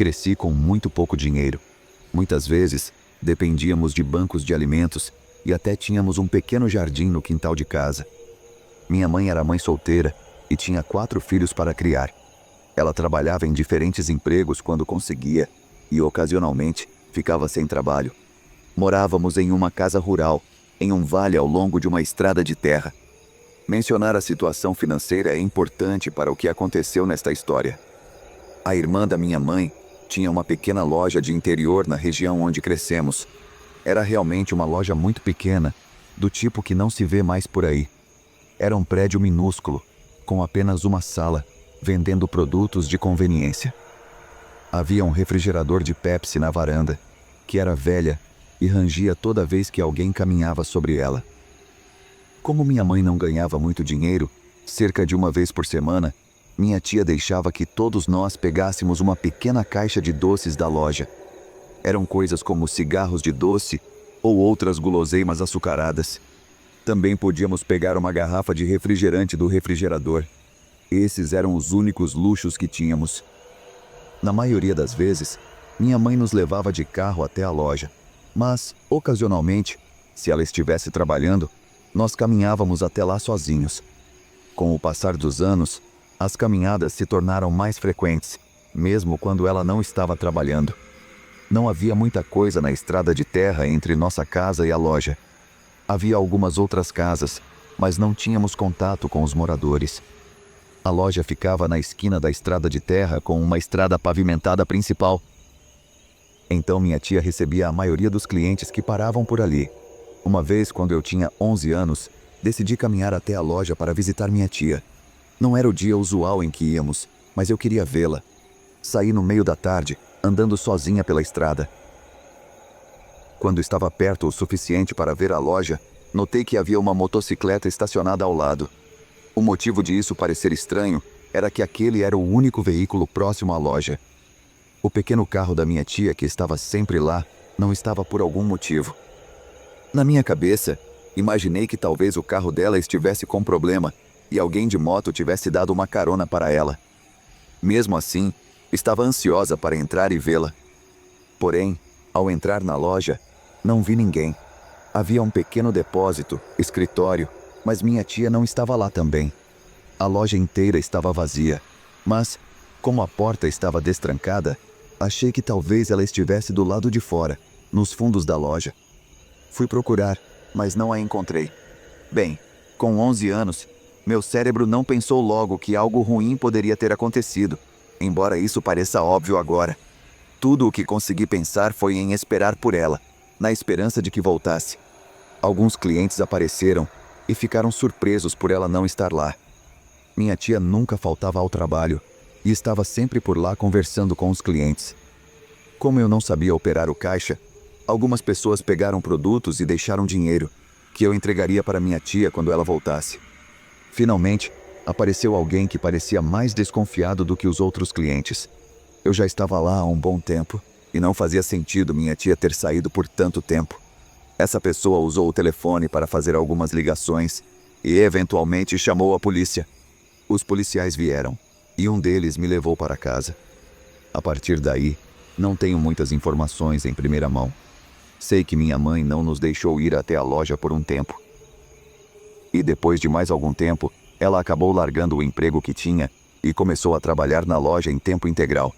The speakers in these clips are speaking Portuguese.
Cresci com muito pouco dinheiro. Muitas vezes, dependíamos de bancos de alimentos e até tínhamos um pequeno jardim no quintal de casa. Minha mãe era mãe solteira e tinha 4 filhos para criar. Ela trabalhava em diferentes empregos quando conseguia e, ocasionalmente, ficava sem trabalho. Morávamos em uma casa rural, em um vale ao longo de uma estrada de terra. Mencionar a situação financeira é importante para o que aconteceu nesta história. A irmã da minha mãe tinha uma pequena loja de interior na região onde crescemos. Era realmente uma loja muito pequena, do tipo que não se vê mais por aí. Era um prédio minúsculo, com apenas uma sala, vendendo produtos de conveniência. Havia um refrigerador de Pepsi na varanda, que era velha e rangia toda vez que alguém caminhava sobre ela. Como minha mãe não ganhava muito dinheiro, cerca de uma vez por semana, minha tia deixava que todos nós pegássemos uma pequena caixa de doces da loja. Eram coisas como cigarros de doce ou outras guloseimas açucaradas. Também podíamos pegar uma garrafa de refrigerante do refrigerador. Esses eram os únicos luxos que tínhamos. Na maioria das vezes, minha mãe nos levava de carro até a loja. Mas, ocasionalmente, se ela estivesse trabalhando, nós caminhávamos até lá sozinhos. Com o passar dos anos, as caminhadas se tornaram mais frequentes, mesmo quando ela não estava trabalhando. Não havia muita coisa na estrada de terra entre nossa casa e a loja. Havia algumas outras casas, mas não tínhamos contato com os moradores. A loja ficava na esquina da estrada de terra com uma estrada pavimentada principal. Então minha tia recebia a maioria dos clientes que paravam por ali. Uma vez, quando eu tinha 11 anos, decidi caminhar até a loja para visitar minha tia. Não era o dia usual em que íamos, mas eu queria vê-la. Saí no meio da tarde, andando sozinha pela estrada. Quando estava perto o suficiente para ver a loja, notei que havia uma motocicleta estacionada ao lado. O motivo de isso parecer estranho era que aquele era o único veículo próximo à loja. O pequeno carro da minha tia, que estava sempre lá, não estava por algum motivo. Na minha cabeça, imaginei que talvez o carro dela estivesse com problema e alguém de moto tivesse dado uma carona para ela. Mesmo assim, estava ansiosa para entrar e vê-la. Porém, ao entrar na loja, não vi ninguém. Havia um pequeno depósito, escritório, mas minha tia não estava lá também. A loja inteira estava vazia, mas, como a porta estava destrancada, achei que talvez ela estivesse do lado de fora, nos fundos da loja. Fui procurar, mas não a encontrei. Bem, com 11 anos, meu cérebro não pensou logo que algo ruim poderia ter acontecido, embora isso pareça óbvio agora. Tudo o que consegui pensar foi em esperar por ela, na esperança de que voltasse. Alguns clientes apareceram e ficaram surpresos por ela não estar lá. Minha tia nunca faltava ao trabalho e estava sempre por lá conversando com os clientes. Como eu não sabia operar o caixa, algumas pessoas pegaram produtos e deixaram dinheiro, que eu entregaria para minha tia quando ela voltasse. Finalmente, apareceu alguém que parecia mais desconfiado do que os outros clientes. Eu já estava lá há um bom tempo e não fazia sentido minha tia ter saído por tanto tempo. Essa pessoa usou o telefone para fazer algumas ligações e, eventualmente, chamou a polícia. Os policiais vieram e um deles me levou para casa. A partir daí, não tenho muitas informações em primeira mão. Sei que minha mãe não nos deixou ir até a loja por um tempo. E depois de mais algum tempo, ela acabou largando o emprego que tinha e começou a trabalhar na loja em tempo integral.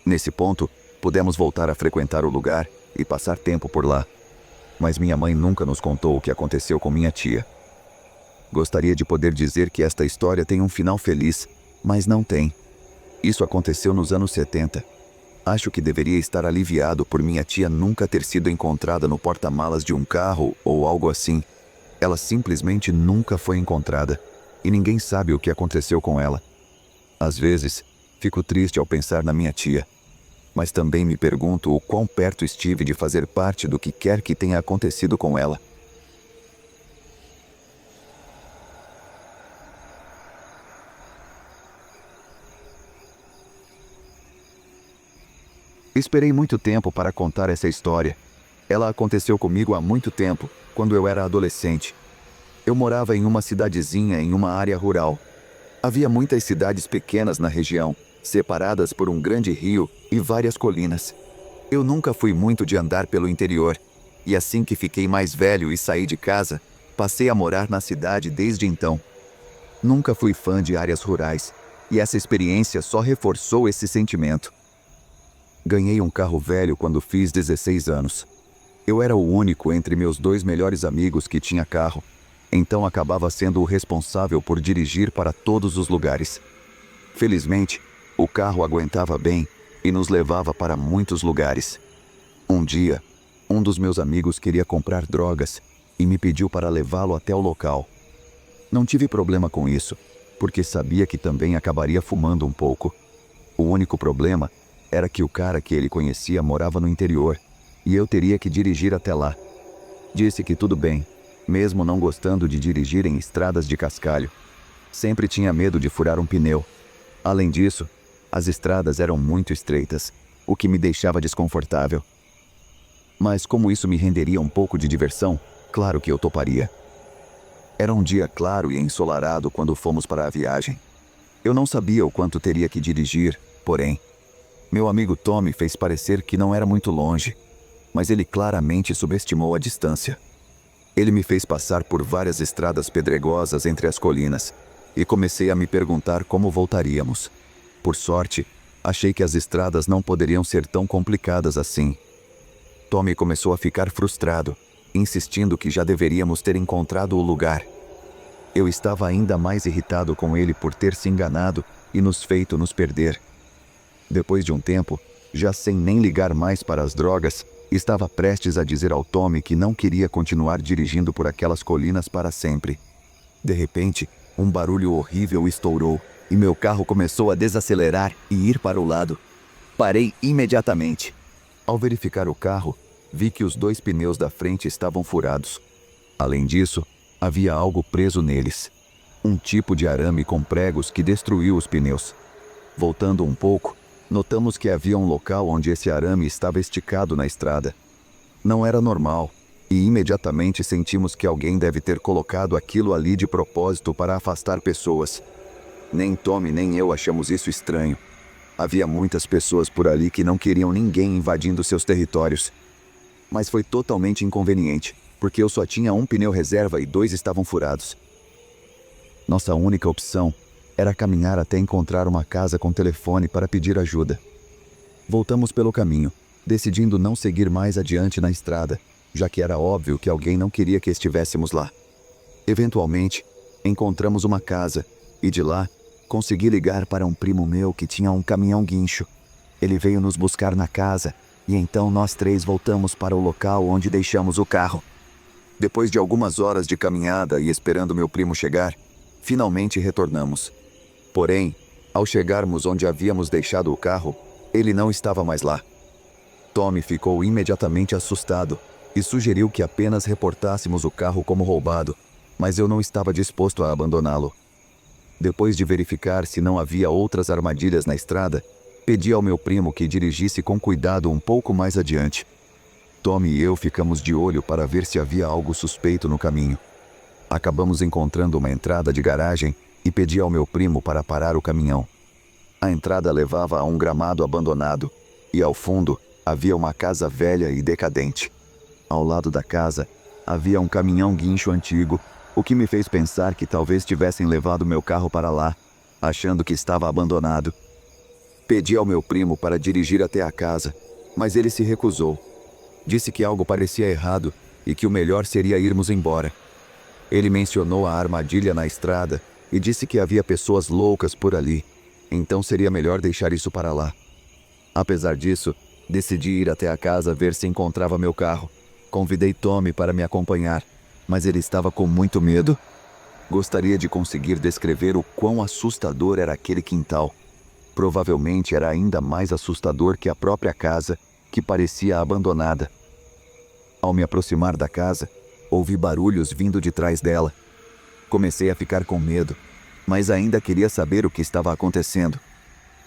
Nesse ponto, pudemos voltar a frequentar o lugar e passar tempo por lá. Mas minha mãe nunca nos contou o que aconteceu com minha tia. Gostaria de poder dizer que esta história tem um final feliz, mas não tem. Isso aconteceu nos anos 70. Acho que deveria estar aliviado por minha tia nunca ter sido encontrada no porta-malas de um carro ou algo assim. Ela simplesmente nunca foi encontrada, e ninguém sabe o que aconteceu com ela. Às vezes, fico triste ao pensar na minha tia, mas também me pergunto o quão perto estive de fazer parte do que quer que tenha acontecido com ela. Esperei muito tempo para contar essa história. Ela aconteceu comigo há muito tempo, quando eu era adolescente. Eu morava em uma cidadezinha em uma área rural. Havia muitas cidades pequenas na região, separadas por um grande rio e várias colinas. Eu nunca fui muito de andar pelo interior, e assim que fiquei mais velho e saí de casa, passei a morar na cidade desde então. Nunca fui fã de áreas rurais, e essa experiência só reforçou esse sentimento. Ganhei um carro velho quando fiz 16 anos. Eu era o único entre meus 2 melhores amigos que tinha carro, então acabava sendo o responsável por dirigir para todos os lugares. Felizmente, o carro aguentava bem e nos levava para muitos lugares. Um dia, um dos meus amigos queria comprar drogas e me pediu para levá-lo até o local. Não tive problema com isso, porque sabia que também acabaria fumando um pouco. O único problema era que o cara que ele conhecia morava no interior e eu teria que dirigir até lá. Disse que tudo bem, mesmo não gostando de dirigir em estradas de cascalho. Sempre tinha medo de furar um pneu. Além disso, as estradas eram muito estreitas, o que me deixava desconfortável. Mas como isso me renderia um pouco de diversão, claro que eu toparia. Era um dia claro e ensolarado quando fomos para a viagem. Eu não sabia o quanto teria que dirigir, porém, meu amigo Tommy fez parecer que não era muito longe, mas ele claramente subestimou a distância. Ele me fez passar por várias estradas pedregosas entre as colinas, e comecei a me perguntar como voltaríamos. Por sorte, achei que as estradas não poderiam ser tão complicadas assim. Tommy começou a ficar frustrado, insistindo que já deveríamos ter encontrado o lugar. Eu estava ainda mais irritado com ele por ter se enganado e nos feito nos perder. Depois de um tempo, já sem nem ligar mais para as drogas, estava prestes a dizer ao Tommy que não queria continuar dirigindo por aquelas colinas para sempre. De repente, um barulho horrível estourou e meu carro começou a desacelerar e ir para o lado. Parei imediatamente. Ao verificar o carro, vi que os 2 pneus da frente estavam furados. Além disso, havia algo preso neles. Um tipo de arame com pregos que destruiu os pneus. Voltando um pouco, notamos que havia um local onde esse arame estava esticado na estrada. Não era normal, e imediatamente sentimos que alguém deve ter colocado aquilo ali de propósito para afastar pessoas. Nem Tommy nem eu achamos isso estranho. Havia muitas pessoas por ali que não queriam ninguém invadindo seus territórios. Mas foi totalmente inconveniente, porque eu só tinha um pneu reserva e 2 estavam furados. Nossa única opção era caminhar até encontrar uma casa com telefone para pedir ajuda. Voltamos pelo caminho, decidindo não seguir mais adiante na estrada, já que era óbvio que alguém não queria que estivéssemos lá. Eventualmente, encontramos uma casa e de lá, consegui ligar para um primo meu que tinha um caminhão guincho. Ele veio nos buscar na casa e então nós 3 voltamos para o local onde deixamos o carro. Depois de algumas horas de caminhada e esperando meu primo chegar, finalmente retornamos. Porém, ao chegarmos onde havíamos deixado o carro, ele não estava mais lá. Tommy ficou imediatamente assustado e sugeriu que apenas reportássemos o carro como roubado, mas eu não estava disposto a abandoná-lo. Depois de verificar se não havia outras armadilhas na estrada, pedi ao meu primo que dirigisse com cuidado um pouco mais adiante. Tommy e eu ficamos de olho para ver se havia algo suspeito no caminho. Acabamos encontrando uma entrada de garagem e pedi ao meu primo para parar o caminhão. A entrada levava a um gramado abandonado e ao fundo havia uma casa velha e decadente. Ao lado da casa havia um caminhão guincho antigo, o que me fez pensar que talvez tivessem levado meu carro para lá, achando que estava abandonado. Pedi ao meu primo para dirigir até a casa, mas ele se recusou. Disse que algo parecia errado e que o melhor seria irmos embora. Ele mencionou a armadilha na estrada e disse que havia pessoas loucas por ali, então seria melhor deixar isso para lá. Apesar disso, decidi ir até a casa ver se encontrava meu carro. Convidei Tommy para me acompanhar, mas ele estava com muito medo. Gostaria de conseguir descrever o quão assustador era aquele quintal. Provavelmente era ainda mais assustador que a própria casa, que parecia abandonada. Ao me aproximar da casa, ouvi barulhos vindo de trás dela. Comecei a ficar com medo, mas ainda queria saber o que estava acontecendo.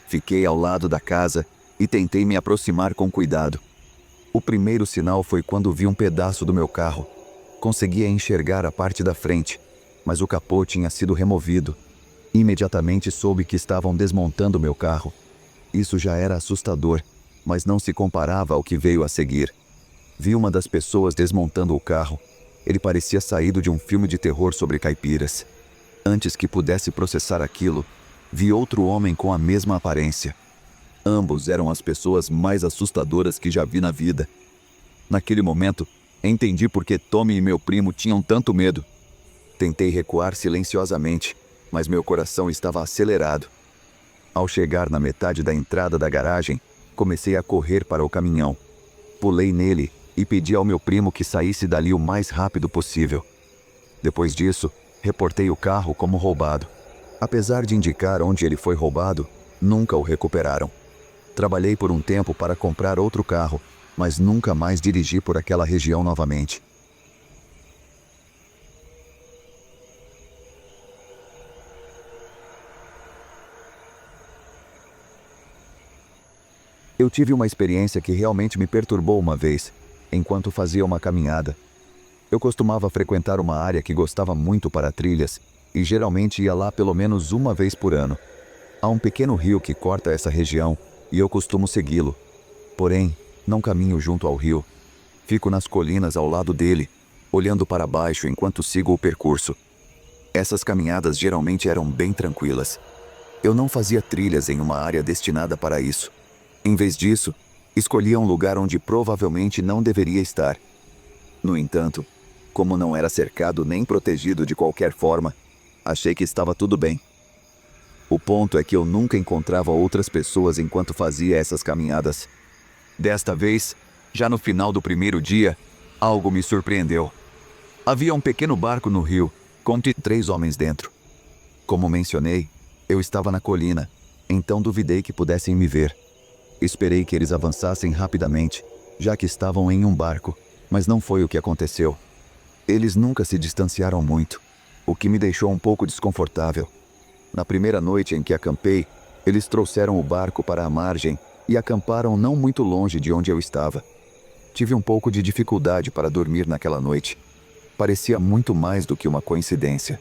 Fiquei ao lado da casa e tentei me aproximar com cuidado. O primeiro sinal foi quando vi um pedaço do meu carro. Conseguia enxergar a parte da frente, mas o capô tinha sido removido. Imediatamente soube que estavam desmontando meu carro Isso já era assustador, mas não se comparava ao que veio a seguir. Vi uma das pessoas desmontando o carro. Ele parecia saído de um filme de terror sobre caipiras. Antes que pudesse processar aquilo, vi outro homem com a mesma aparência. Ambos eram as pessoas mais assustadoras que já vi na vida. Naquele momento, entendi por que Tommy e meu primo tinham tanto medo. Tentei recuar silenciosamente, mas meu coração estava acelerado. Ao chegar na metade da entrada da garagem, comecei a correr para o caminhão. Pulei nele e pedi ao meu primo que saísse dali o mais rápido possível. Depois disso, reportei o carro como roubado. Apesar de indicar onde ele foi roubado, nunca o recuperaram. Trabalhei por um tempo para comprar outro carro, mas nunca mais dirigi por aquela região novamente. Eu tive uma experiência que realmente me perturbou uma vez, enquanto fazia uma caminhada. Eu costumava frequentar uma área que gostava muito para trilhas e geralmente ia lá pelo menos uma vez por ano. Há um pequeno rio que corta essa região e eu costumo segui-lo. Porém, não caminho junto ao rio. Fico nas colinas ao lado dele, olhando para baixo enquanto sigo o percurso. Essas caminhadas geralmente eram bem tranquilas. Eu não fazia trilhas em uma área destinada para isso. Em vez disso, escolhia um lugar onde provavelmente não deveria estar. No entanto, como não era cercado nem protegido de qualquer forma, achei que estava tudo bem. O ponto é que eu nunca encontrava outras pessoas enquanto fazia essas caminhadas. Desta vez, já no final do primeiro dia, algo me surpreendeu. Havia um pequeno barco no rio, com 3 homens dentro. Como mencionei, eu estava na colina, então duvidei que pudessem me ver. Esperei que eles avançassem rapidamente, já que estavam em um barco, mas não foi o que aconteceu. Eles nunca se distanciaram muito, o que me deixou um pouco desconfortável. Na primeira noite em que acampei, eles trouxeram o barco para a margem e acamparam não muito longe de onde eu estava. Tive um pouco de dificuldade para dormir naquela noite. Parecia muito mais do que uma coincidência.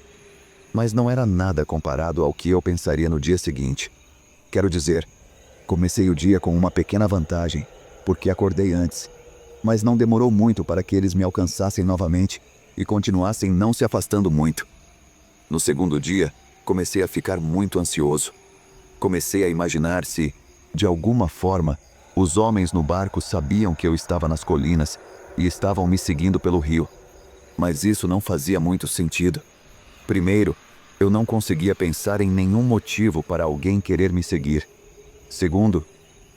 Mas não era nada comparado ao que eu pensaria no dia seguinte. Quero dizer, comecei o dia com uma pequena vantagem, porque acordei antes. Mas não demorou muito para que eles me alcançassem novamente e continuassem não se afastando muito. No segundo dia, comecei a ficar muito ansioso. Comecei a imaginar se, de alguma forma, os homens no barco sabiam que eu estava nas colinas e estavam me seguindo pelo rio. Mas isso não fazia muito sentido. Primeiro, eu não conseguia pensar em nenhum motivo para alguém querer me seguir. Segundo,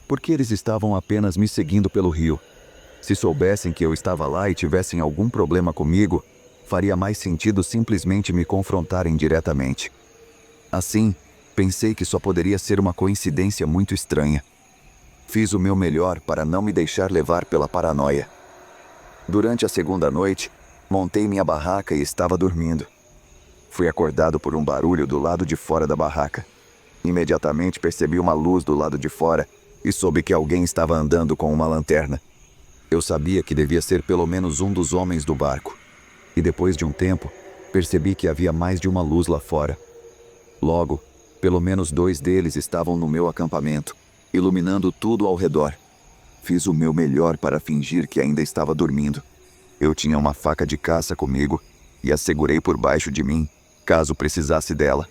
por que eles estavam apenas me seguindo pelo rio? Se soubessem que eu estava lá e tivessem algum problema comigo, faria mais sentido simplesmente me confrontarem diretamente. Assim, pensei que só poderia ser uma coincidência muito estranha. Fiz o meu melhor para não me deixar levar pela paranoia. Durante a segunda noite, montei minha barraca e estava dormindo. Fui acordado por um barulho do lado de fora da barraca. Imediatamente percebi uma luz do lado de fora e soube que alguém estava andando com uma lanterna. Eu sabia que devia ser pelo menos um dos homens do barco. E depois de um tempo, percebi que havia mais de uma luz lá fora. Logo, pelo menos 2 deles estavam no meu acampamento, iluminando tudo ao redor. Fiz o meu melhor para fingir que ainda estava dormindo. Eu tinha uma faca de caça comigo e a segurei por baixo de mim, caso precisasse dela.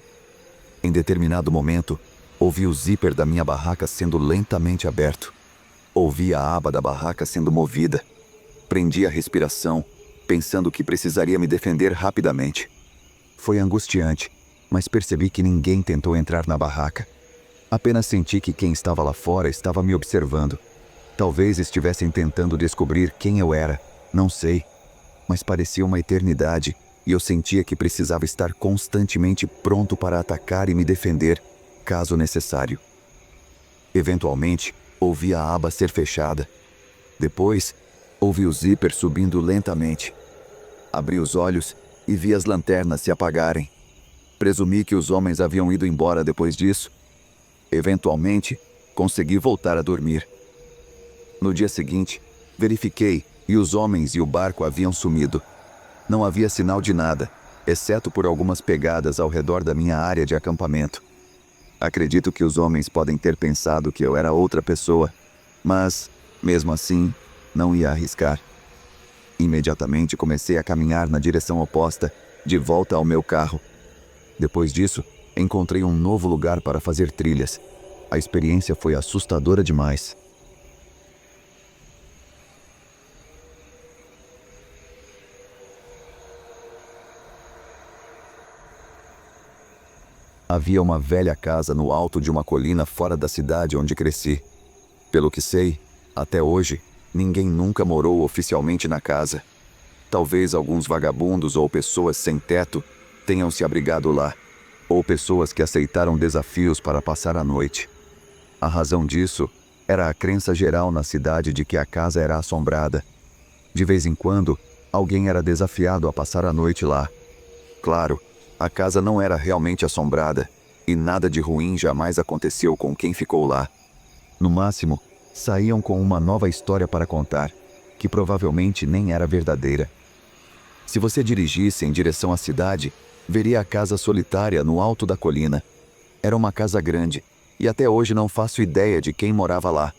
Em determinado momento, ouvi o zíper da minha barraca sendo lentamente aberto. Ouvi a aba da barraca sendo movida. Prendi a respiração, pensando que precisaria me defender rapidamente. Foi angustiante, mas percebi que ninguém tentou entrar na barraca. Apenas senti que quem estava lá fora estava me observando. Talvez estivessem tentando descobrir quem eu era, não sei. Mas parecia uma eternidade e eu sentia que precisava estar constantemente pronto para atacar e me defender, caso necessário. Eventualmente, ouvi a aba ser fechada. Depois, ouvi o zíper subindo lentamente. Abri os olhos e vi as lanternas se apagarem. Presumi que os homens haviam ido embora depois disso. Eventualmente, consegui voltar a dormir. No dia seguinte, verifiquei e os homens e o barco haviam sumido. Não havia sinal de nada, exceto por algumas pegadas ao redor da minha área de acampamento. Acredito que os homens podem ter pensado que eu era outra pessoa, mas, mesmo assim, não ia arriscar. Imediatamente comecei a caminhar na direção oposta, de volta ao meu carro. Depois disso, encontrei um novo lugar para fazer trilhas. A experiência foi assustadora demais. Havia uma velha casa no alto de uma colina fora da cidade onde cresci. Pelo que sei, até hoje, ninguém nunca morou oficialmente na casa. Talvez alguns vagabundos ou pessoas sem teto tenham se abrigado lá, ou pessoas que aceitaram desafios para passar a noite. A razão disso era a crença geral na cidade de que a casa era assombrada. De vez em quando, alguém era desafiado a passar a noite lá. Claro, a casa não era realmente assombrada, e nada de ruim jamais aconteceu com quem ficou lá. No máximo, saíam com uma nova história para contar, que provavelmente nem era verdadeira. Se você dirigisse em direção à cidade, veria a casa solitária no alto da colina. Era uma casa grande, e até hoje não faço ideia de quem morava lá.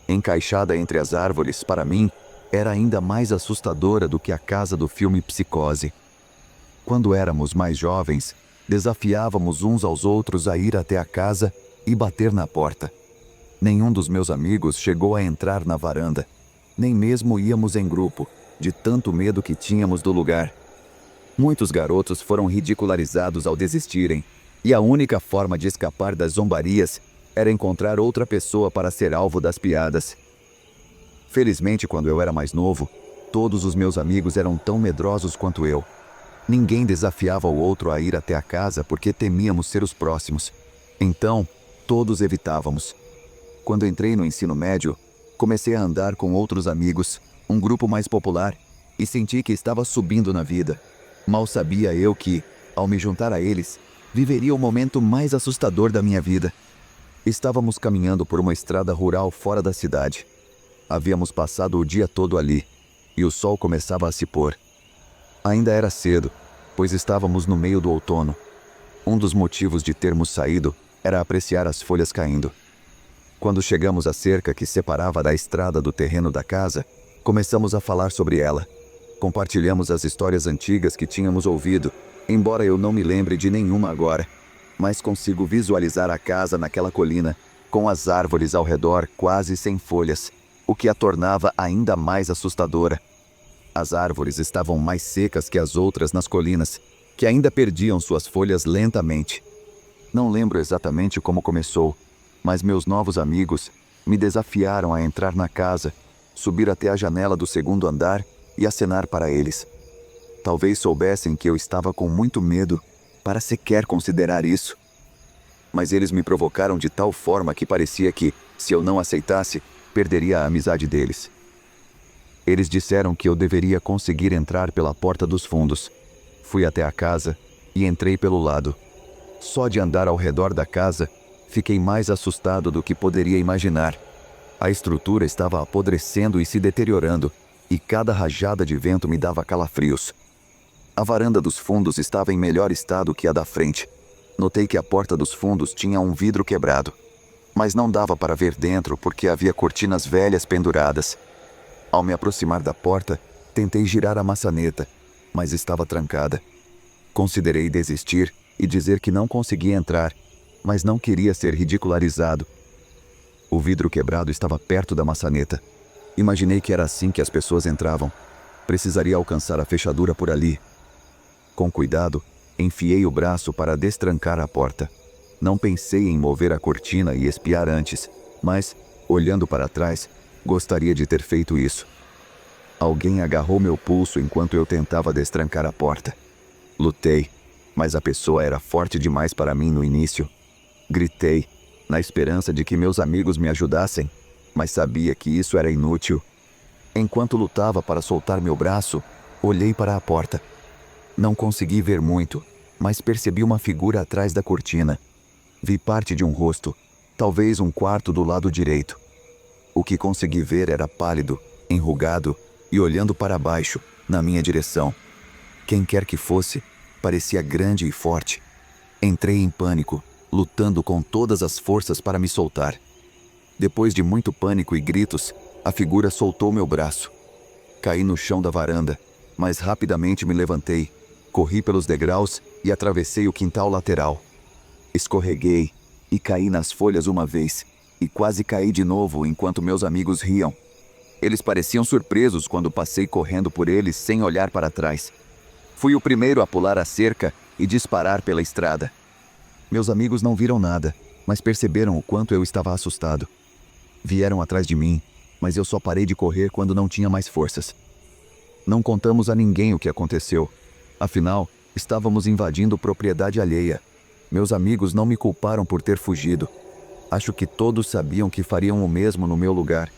Encaixada entre as árvores, para mim, era ainda mais assustadora do que a casa do filme Psicose. Quando éramos mais jovens, desafiávamos uns aos outros a ir até a casa e bater na porta. Nenhum dos meus amigos chegou a entrar na varanda, nem mesmo íamos em grupo, de tanto medo que tínhamos do lugar. Muitos garotos foram ridicularizados ao desistirem, e a única forma de escapar das zombarias era encontrar outra pessoa para ser alvo das piadas. Felizmente, quando eu era mais novo, todos os meus amigos eram tão medrosos quanto eu. Ninguém desafiava o outro a ir até a casa porque temíamos ser os próximos. Então, todos evitávamos. Quando entrei no ensino médio, comecei a andar com outros amigos, um grupo mais popular, e senti que estava subindo na vida. Mal sabia eu que, ao me juntar a eles, viveria o momento mais assustador da minha vida. Estávamos caminhando por uma estrada rural fora da cidade. Havíamos passado o dia todo ali, e o sol começava a se pôr. Ainda era cedo, pois estávamos no meio do outono. Um dos motivos de termos saído era apreciar as folhas caindo. Quando chegamos à cerca que separava da estrada do terreno da casa, começamos a falar sobre ela. Compartilhamos as histórias antigas que tínhamos ouvido, embora eu não me lembre de nenhuma agora, mas consigo visualizar a casa naquela colina, com as árvores ao redor quase sem folhas, o que a tornava ainda mais assustadora. As árvores estavam mais secas que as outras nas colinas, que ainda perdiam suas folhas lentamente. Não lembro exatamente como começou, mas meus novos amigos me desafiaram a entrar na casa, subir até a janela do segundo andar e acenar para eles. Talvez soubessem que eu estava com muito medo para sequer considerar isso. Mas eles me provocaram de tal forma que parecia que, se eu não aceitasse, perderia a amizade deles. Eles disseram que eu deveria conseguir entrar pela porta dos fundos. Fui até a casa e entrei pelo lado. Só de andar ao redor da casa, fiquei mais assustado do que poderia imaginar. A estrutura estava apodrecendo e se deteriorando, e cada rajada de vento me dava calafrios. A varanda dos fundos estava em melhor estado que a da frente. Notei que a porta dos fundos tinha um vidro quebrado, mas não dava para ver dentro porque havia cortinas velhas penduradas. Ao me aproximar da porta, tentei girar a maçaneta, mas estava trancada. Considerei desistir e dizer que não conseguia entrar, mas não queria ser ridicularizado. O vidro quebrado estava perto da maçaneta. Imaginei que era assim que as pessoas entravam. Precisaria alcançar a fechadura por ali. Com cuidado, enfiei o braço para destrancar a porta. Não pensei em mover a cortina e espiar antes, mas, olhando para trás, gostaria de ter feito isso. Alguém agarrou meu pulso enquanto eu tentava destrancar a porta. Lutei, mas a pessoa era forte demais para mim no início. Gritei, na esperança de que meus amigos me ajudassem, mas sabia que isso era inútil. Enquanto lutava para soltar meu braço, olhei para a porta. Não consegui ver muito, mas percebi uma figura atrás da cortina. Vi parte de um rosto, talvez um quarto do lado direito. O que consegui ver era pálido, enrugado e olhando para baixo, na minha direção. Quem quer que fosse, parecia grande e forte. Entrei em pânico, lutando com todas as forças para me soltar. Depois de muito pânico e gritos, a figura soltou meu braço. Caí no chão da varanda, mas rapidamente me levantei, corri pelos degraus e atravessei o quintal lateral. Escorreguei e caí nas folhas uma vez, e quase caí de novo enquanto meus amigos riam. Eles pareciam surpresos quando passei correndo por eles sem olhar para trás. Fui o primeiro a pular a cerca e disparar pela estrada. Meus amigos não viram nada, mas perceberam o quanto eu estava assustado. Vieram atrás de mim, mas eu só parei de correr quando não tinha mais forças. Não contamos a ninguém o que aconteceu. Afinal, estávamos invadindo propriedade alheia. Meus amigos não me culparam por ter fugido. Acho que todos sabiam que fariam o mesmo no meu lugar.